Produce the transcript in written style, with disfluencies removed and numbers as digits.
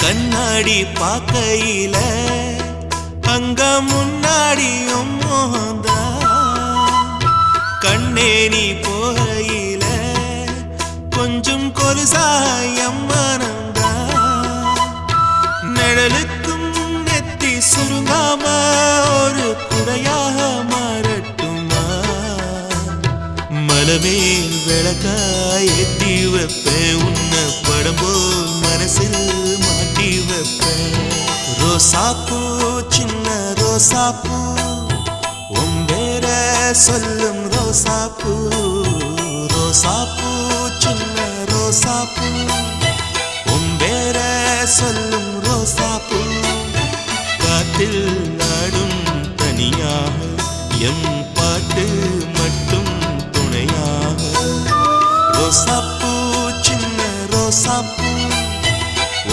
கண்ணாடி பார்க்கையில அங்க முன்னாடியும் மோகந்தா கண்ணே நீ போகையில கொஞ்சம் கொலுசாயம் மனந்தா நிழலுக்கும் நெத்தி சுருங்காம ஒரு குடையாக மாறட்டுமா மலமேல் விளக்காய் ஏத்தி வைப்பேன் உன்னை படம் போல் மனசில் மாட்டி வைப்பேன் ரோசாப்பூ சின்ன ரோசாப்பூ உம்பேர சொல்லும் ரோசாப்பூ ரோசாப்பூ சின்ன ரோசாப்பூ உம்பேர சொல்லும் ரோசாப்பூ காற்றில் நாடும் தனியாக எம் பாட்டு மட்டும் துணையாக ரோசாப்பூ